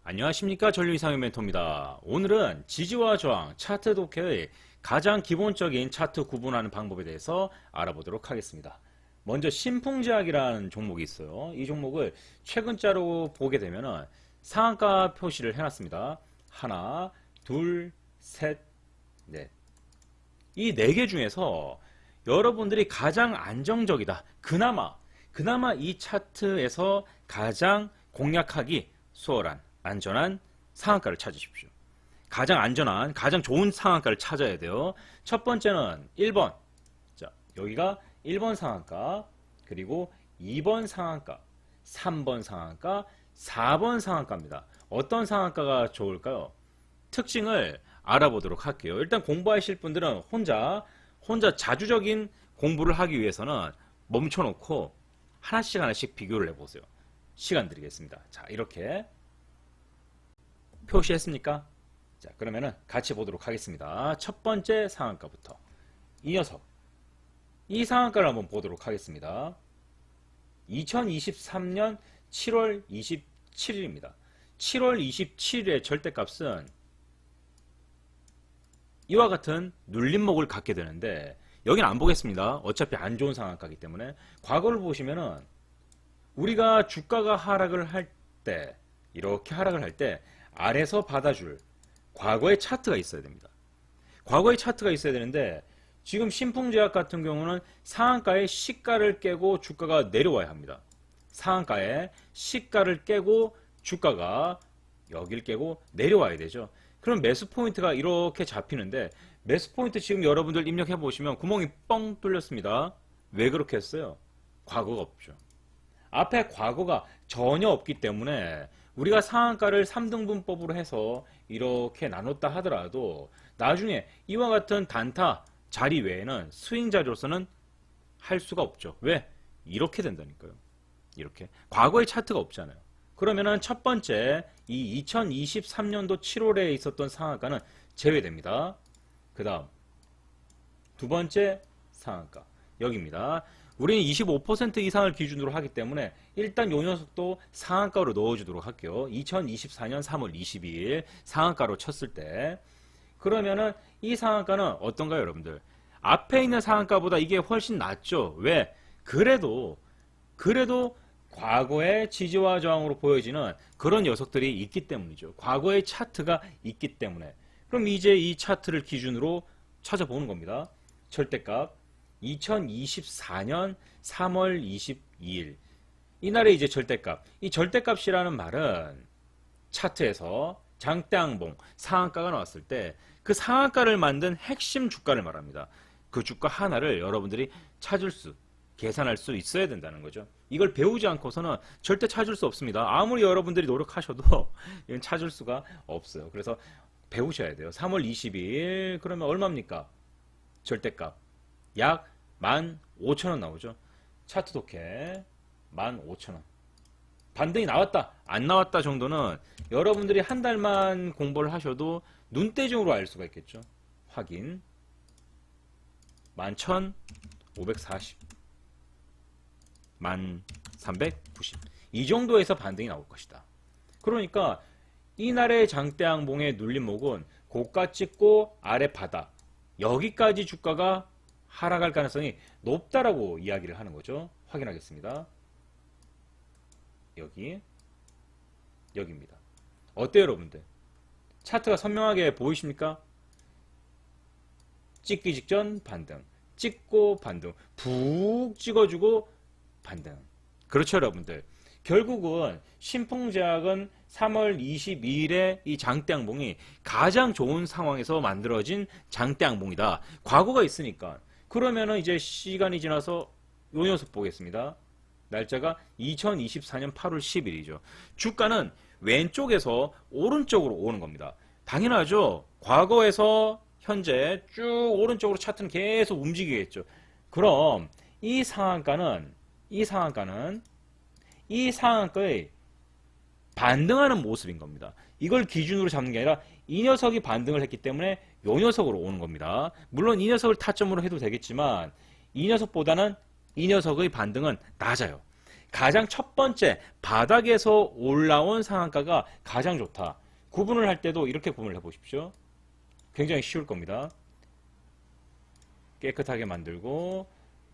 안녕하십니까. 전류 이상의 멘토입니다. 오늘은 지지와 저항, 차트 독해의 가장 기본적인 차트 구분하는 방법에 대해서 알아보도록 하겠습니다. 먼저 신풍제약이라는 종목이 있어요. 이 종목을 최근자로 보게 되면 상한가 표시를 해놨습니다. 하나, 둘, 셋, 넷. 이 네 개 중에서 여러분들이 가장 안정적이다. 그나마 이 차트에서 가장 공략하기 수월한 안전한 상한가를 찾으십시오. 가장 안전한, 가장 좋은 상한가를 찾아야 돼요. 첫 번째는 1번. 자, 여기가 1번 상한가, 그리고 2번 상한가, 3번 상한가, 4번 상한가입니다. 어떤 상한가가 좋을까요? 특징을 알아보도록 할게요. 일단 공부하실 분들은 혼자 자주적인 공부를 하기 위해서는 멈춰놓고 하나씩 비교를 해보세요. 시간 드리겠습니다. 자, 이렇게 표시했습니까? 자, 그러면은 같이 보도록 하겠습니다. 첫 번째 상한가부터. 이 녀석. 이 상한가를 한번 보도록 하겠습니다. 2023년 7월 27일입니다. 7월 27일의 절대값은 이와 같은 눌림목을 갖게 되는데, 여기는 안 보겠습니다. 어차피 안 좋은 상한가이기 때문에. 과거를 보시면은 우리가 주가가 하락을 할 때, 이렇게 하락을 할 때 아래서 받아줄 과거의 차트가 있어야 됩니다. 과거의 차트가 있어야 되는데, 지금 신풍제약 같은 경우는 상한가의 시가를 깨고 주가가 내려와야 합니다. 상한가의 시가를 깨고 주가가 여길 깨고 내려와야 되죠. 그럼 매수 포인트가 이렇게 잡히는데, 매수 포인트 지금 여러분들 입력해 보시면 구멍이 뻥 뚫렸습니다. 왜 그렇게 했어요? 과거가 없죠. 앞에 과거가 전혀 없기 때문에 우리가 상한가를 3등분법으로 해서 이렇게 나눴다 하더라도 나중에 이와 같은 단타 자리 외에는 스윙 자리로서는 할 수가 없죠. 왜? 이렇게 된다니까요. 이렇게. 과거의 차트가 없잖아요. 그러면은 첫 번째 이 2023년도 7월에 있었던 상한가는 제외됩니다. 그 다음 두 번째 상한가 여기입니다. 우리는 25% 이상을 기준으로 하기 때문에 일단 요 녀석도 상한가로 넣어주도록 할게요. 2024년 3월 22일 상한가로 쳤을 때, 그러면은 이 상한가는 어떤가요, 여러분들? 앞에 있는 상한가보다 이게 훨씬 낫죠. 왜? 그래도 과거의 지지와 저항으로 보여지는 그런 녀석들이 있기 때문이죠. 과거의 차트가 있기 때문에. 그럼 이제 이 차트를 기준으로 찾아보는 겁니다. 절대값 2024년 3월 22일 이날의 이제 절대값. 이 절대값이라는 말은 차트에서 장대항봉 상한가가 나왔을 때 그 상한가를 만든 핵심 주가를 말합니다. 그 주가 하나를 여러분들이 계산할 수 있어야 된다는 거죠. 이걸 배우지 않고서는 절대 찾을 수 없습니다. 아무리 여러분들이 노력하셔도 이건 찾을 수가 없어요. 그래서 배우셔야 돼요. 3월 22일 그러면 얼마입니까? 절대값 약 15,000원 나오죠. 차트 독해 15,000원. 반등이 나왔다 안 나왔다 정도는 여러분들이 한 달만 공부를 하셔도 눈대중으로 알 수가 있겠죠. 확인. 11,540 1390 이 정도에서 반등이 나올 것이다. 그러니까 이날의 장대항봉의 눌림목은 고가 찍고 아래 바닥 여기까지 주가가 하락할 가능성이 높다라고 이야기를 하는 거죠. 확인하겠습니다. 여기입니다. 어때요, 여러분들? 차트가 선명하게 보이십니까? 찍기 직전 반등, 찍고 반등, 푹 찍어주고 반등. 그렇죠, 여러분들. 결국은 신풍제약은 3월 22일에 이 장대항봉이 가장 좋은 상황에서 만들어진 장대항봉이다. 과거가 있으니까. 그러면은 이제 시간이 지나서 요 녀석 보겠습니다. 날짜가 2024년 8월 10일이죠. 주가는 왼쪽에서 오른쪽으로 오는 겁니다. 당연하죠. 과거에서 현재 쭉 오른쪽으로 차트는 계속 움직이겠죠. 그럼 이 상한가의 반등하는 모습인 겁니다. 이걸 기준으로 잡는 게 아니라 이 녀석이 반등을 했기 때문에 요 녀석으로 오는 겁니다. 물론 이 녀석을 타점으로 해도 되겠지만 이 녀석보다는 이 녀석의 반등은 낮아요. 가장 첫 번째 바닥에서 올라온 상한가가 가장 좋다. 구분을 할 때도 이렇게 구분을 해보십시오. 굉장히 쉬울 겁니다. 깨끗하게 만들고,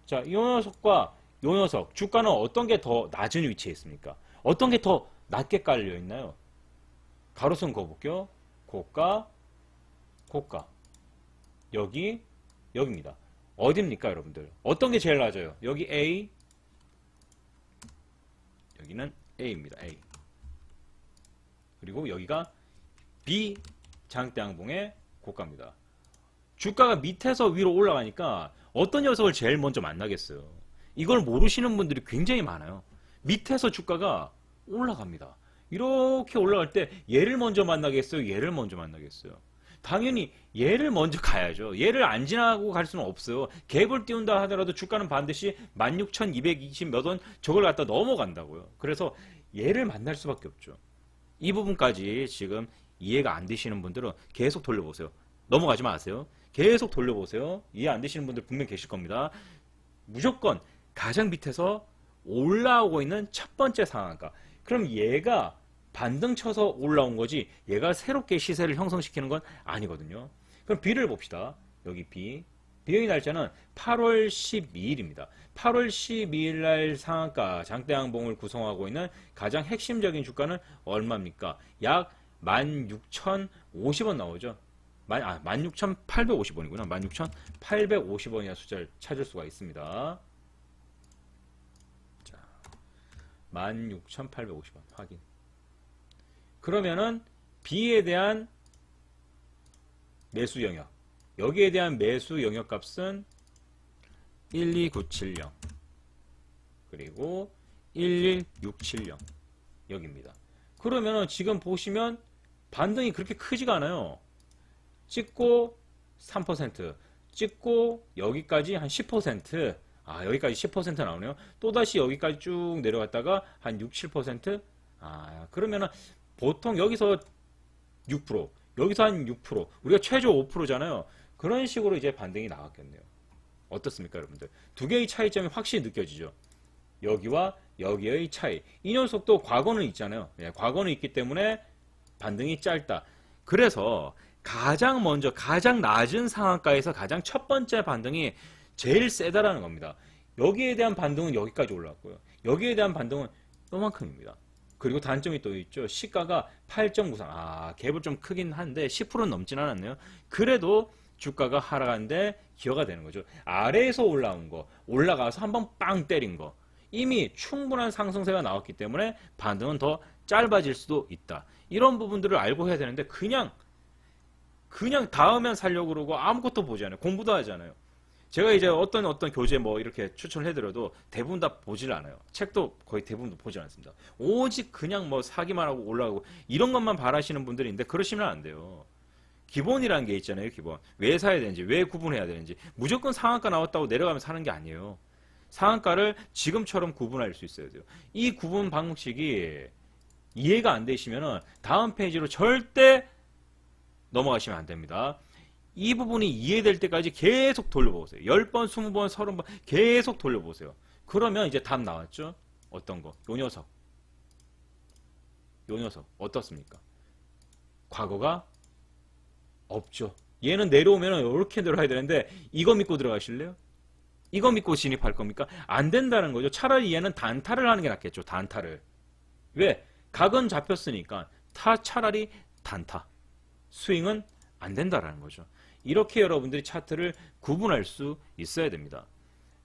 자, 이 녀석과 이 녀석 주가는 어떤 게 더 낮은 위치에 있습니까? 어떤 게 더 낮게 깔려 있나요? 가로선 그어볼게요. 고가, 고가. 여기입니다. 어디입니까, 여러분들? 어떤 게 제일 낮아요? 여기 A, 여기는 A입니다. A. 그리고 여기가 B 장대양봉의 고가입니다. 주가가 밑에서 위로 올라가니까 어떤 녀석을 제일 먼저 만나겠어요? 이걸 모르시는 분들이 굉장히 많아요. 밑에서 주가가 올라갑니다. 이렇게 올라갈 때 얘를 먼저 만나겠어요? 얘를 먼저 만나겠어요? 당연히 얘를 먼저 가야죠. 얘를 안 지나고 갈 수는 없어요. 갭을 띄운다 하더라도 주가는 반드시 16,220 몇 원 저걸 갖다 넘어간다고요. 그래서 얘를 만날 수밖에 없죠. 이 부분까지 지금 이해가 안 되시는 분들은 계속 돌려보세요. 넘어가지 마세요. 계속 돌려보세요. 이해 안 되시는 분들 분명 계실 겁니다. 무조건 가장 밑에서 올라오고 있는 첫 번째 상한가. 그럼 얘가 반등 쳐서 올라온 거지 얘가 새롭게 시세를 형성시키는 건 아니거든요. 그럼 B를 봅시다. 여기 B. B의 날짜는 8월 12일입니다. 8월 12일 날 상한가 장대양봉을 구성하고 있는 가장 핵심적인 주가는 얼마입니까? 약 16,050원 나오죠. 16,850원이구나. 16,850원이라는 숫자를 찾을 수가 있습니다. 자, 16,850원 확인. 그러면은 B에 대한 매수 영역, 여기에 대한 매수 영역 값은 12970 그리고 11670 여기입니다. 그러면은 지금 보시면 반등이 그렇게 크지가 않아요. 찍고 3%, 찍고 여기까지 한 10%, 여기까지 10% 나오네요. 또다시 여기까지 쭉 내려갔다가 한 6, 7%, 그러면은 보통 여기서 6%, 여기서 한 6%, 우리가 최저 5%잖아요. 그런 식으로 이제 반등이 나왔겠네요. 어떻습니까, 여러분들? 두 개의 차이점이 확실히 느껴지죠? 여기와 여기의 차이. 이 녀석도 과거는 있잖아요. 과거는 있기 때문에 반등이 짧다. 그래서 가장 먼저, 가장 낮은 상한가에서 가장 첫 번째 반등이 제일 세다라는 겁니다. 여기에 대한 반등은 여기까지 올라왔고요. 여기에 대한 반등은 요만큼입니다. 그리고 단점이 또 있죠. 시가가 8.93. 갭은 좀 크긴 한데 10%는 넘진 않았네요. 그래도 주가가 하락하는데 기여가 되는 거죠. 아래에서 올라온 거, 올라가서 한번 빵 때린 거. 이미 충분한 상승세가 나왔기 때문에 반등은 더 짧아질 수도 있다. 이런 부분들을 알고 해야 되는데 그냥 다음엔 살려고 그러고 아무것도 보지 않아요. 공부도 하지 않아요. 제가 이제 어떤 교재 뭐 이렇게 추천을 해드려도 대부분 다 보질 않아요. 책도 거의 대부분 보지 않습니다. 오직 그냥 뭐 사기만 하고 올라가고 이런 것만 바라시는 분들이 있는데 그러시면 안 돼요. 기본이라는 게 있잖아요. 기본. 왜 사야 되는지, 왜 구분해야 되는지. 무조건 상한가 나왔다고 내려가면서 사는 게 아니에요. 상한가를 지금처럼 구분할 수 있어야 돼요. 이 구분 방식이 이해가 안 되시면은 다음 페이지로 절대 넘어가시면 안 됩니다. 이 부분이 이해될 때까지 계속 돌려보세요. 10번, 20번, 30번 계속 돌려보세요. 그러면 이제 답 나왔죠? 어떤 거? 요 녀석. 어떻습니까? 과거가 없죠. 얘는 내려오면 이렇게 내려가야 되는데 이거 믿고 들어가실래요? 이거 믿고 진입할 겁니까? 안 된다는 거죠. 차라리 얘는 단타를 하는 게 낫겠죠. 단타를. 왜? 각은 잡혔으니까 차라리 단타. 스윙은 안 된다라는 거죠. 이렇게 여러분들이 차트를 구분할 수 있어야 됩니다.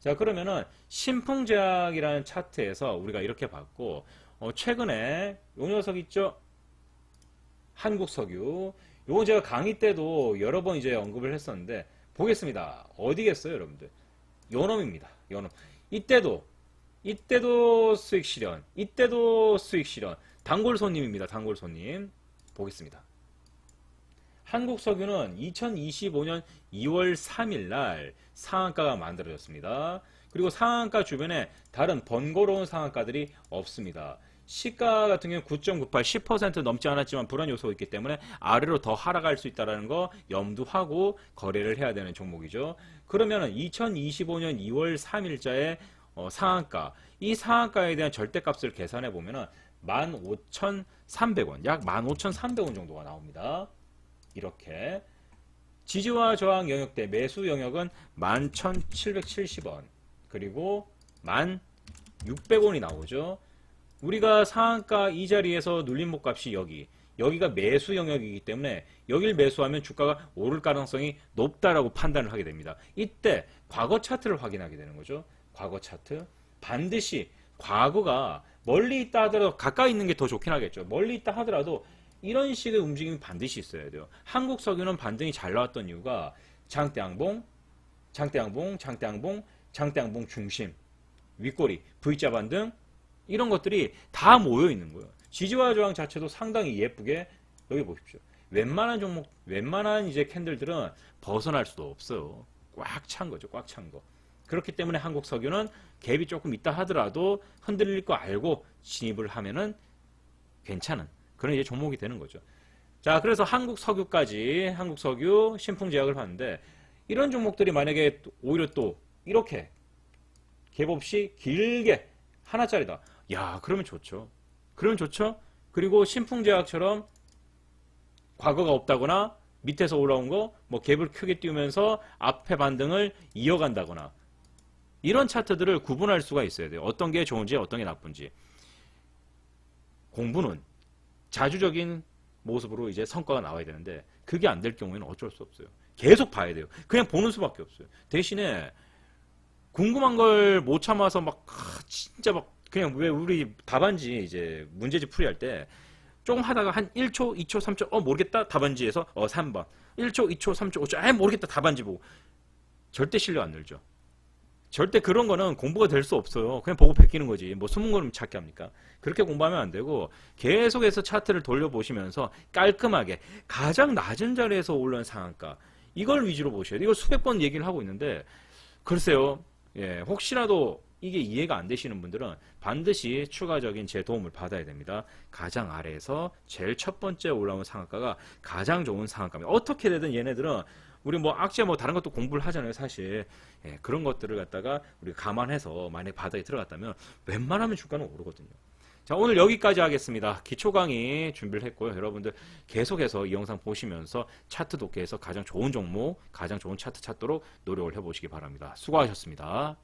자, 그러면은 신풍제약이라는 차트에서 우리가 이렇게 봤고 최근에 요 녀석 있죠? 한국석유. 요거 제가 강의 때도 여러 번 이제 언급을 했었는데 보겠습니다. 어디겠어요, 여러분들? 요놈입니다. 요놈. 이때도 수익 실현. 이때도 수익 실현. 단골 손님입니다. 단골 손님. 보겠습니다. 한국석유는 2025년 2월 3일 날 상한가가 만들어졌습니다. 그리고 상한가 주변에 다른 번거로운 상한가들이 없습니다. 시가 같은 경우는 9.98, 10% 넘지 않았지만 불안 요소가 있기 때문에 아래로 더 하락할 수 있다는 거 염두하고 거래를 해야 되는 종목이죠. 그러면 2025년 2월 3일자에 상한가, 이 상한가에 대한 절대값을 계산해 보면은 15,300원, 약 15,300원 정도가 나옵니다. 이렇게 지지와 저항 영역대 매수 영역은 11,770원, 그리고 1,600원이 나오죠. 우리가 상한가 이 자리에서 눌림목 값이 여기가 매수 영역이기 때문에 여길 매수하면 주가가 오를 가능성이 높다라고 판단을 하게 됩니다. 이때 과거 차트를 확인하게 되는 거죠. 과거 차트. 반드시 과거가 멀리 있다 하더라도 가까이 있는 게 더 좋긴 하겠죠. 멀리 있다 하더라도 이런 식의 움직임이 반드시 있어야 돼요. 한국석유는 반등이 잘 나왔던 이유가 장대양봉, 장대양봉, 장대양봉, 장대양봉 중심, 윗꼬리, V자 반등, 이런 것들이 다 모여 있는 거예요. 지지와 저항 자체도 상당히 예쁘게, 여기 보십시오. 웬만한 종목, 웬만한 이제 캔들들은 벗어날 수도 없어요. 꽉 찬 거죠. 꽉 찬 거. 그렇기 때문에 한국 석유는 갭이 조금 있다 하더라도 흔들릴 거 알고 진입을 하면은 괜찮은 그런 이제 종목이 되는 거죠. 자, 그래서 한국 석유까지, 한국 석유, 신풍제약을 봤는데, 이런 종목들이 만약에 오히려 또 이렇게 갭 없이 길게 하나짜리다. 야, 그러면 좋죠. 그러면 좋죠. 그리고 신풍제약처럼 과거가 없다거나 밑에서 올라온 거 뭐 갭을 크게 띄우면서 앞에 반등을 이어간다거나, 이런 차트들을 구분할 수가 있어야 돼요. 어떤 게 좋은지 어떤 게 나쁜지. 공부는 자주적인 모습으로 이제 성과가 나와야 되는데, 그게 안 될 경우에는 어쩔 수 없어요. 계속 봐야 돼요. 그냥 보는 수밖에 없어요. 대신에 궁금한 걸 못 참아서 막 진짜 막 그냥, 왜 우리 답안지 이제 문제집 풀이할 때 조금 하다가 한 1초, 2초, 3초 모르겠다 답안지에서 3번 1초, 2초, 3초, 5초 모르겠다 답안지 보고, 절대 실력 안 늘죠. 절대 그런 거는 공부가 될 수 없어요. 그냥 보고 베끼는 거지. 뭐 숨은 거는 찾기 합니까? 그렇게 공부하면 안 되고, 계속해서 차트를 돌려보시면서 깔끔하게 가장 낮은 자리에서 올라온 상한가, 이걸 위주로 보셔야 돼요. 이걸 수백 번 얘기를 하고 있는데, 글쎄요. 예, 혹시라도 이게 이해가 안 되시는 분들은 반드시 추가적인 제 도움을 받아야 됩니다. 가장 아래에서 제일 첫 번째 올라온 상한가가 가장 좋은 상한가입니다. 어떻게 되든 얘네들은, 우리 뭐 악재 뭐 다른 것도 공부를 하잖아요, 사실. 예, 그런 것들을 갖다가 우리가 감안해서 만약에 바닥에 들어갔다면 웬만하면 주가는 오르거든요. 자, 오늘 여기까지 하겠습니다. 기초 강의 준비를 했고요. 여러분들 계속해서 이 영상 보시면서 차트 독해에서 가장 좋은 종목, 가장 좋은 차트 찾도록 노력을 해보시기 바랍니다. 수고하셨습니다.